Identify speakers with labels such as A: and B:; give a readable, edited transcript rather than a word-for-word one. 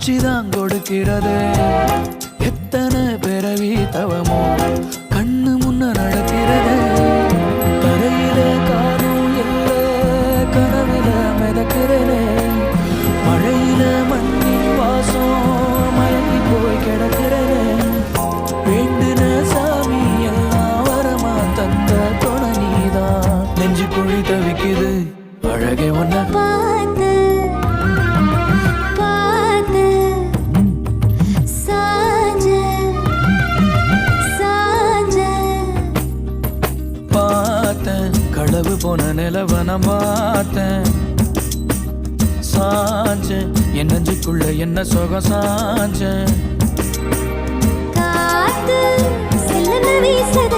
A: காட்சிதான் கொடுக்கிறது. எத்தனை பிறவி தவமோ கண்ணு முன்ன நடக்கிறது. கரையில காரும் இல்ல கனவில மிதக்கிறதே. மழையில மண்ணின் வாசம் மயங்கி போய் கிடக்கிறதே. வேண்டுன சாமி எல்லாம் வரமா தந்த துணை நீதான். நெஞ்சு குழி தவிக்குது அழகே ஒன்ன
B: பார்த்து பார்த்து சாஞ்ச சாஞ்ச
A: பார்த்தேன். களவு போன நிலவ நான் பார்த்தேன். சாஞ்சேன் என் நெஞ்சுக்குள்ள என்ன சுகம் சாஞ்சேன்.
B: காத்து செல்லன வீசத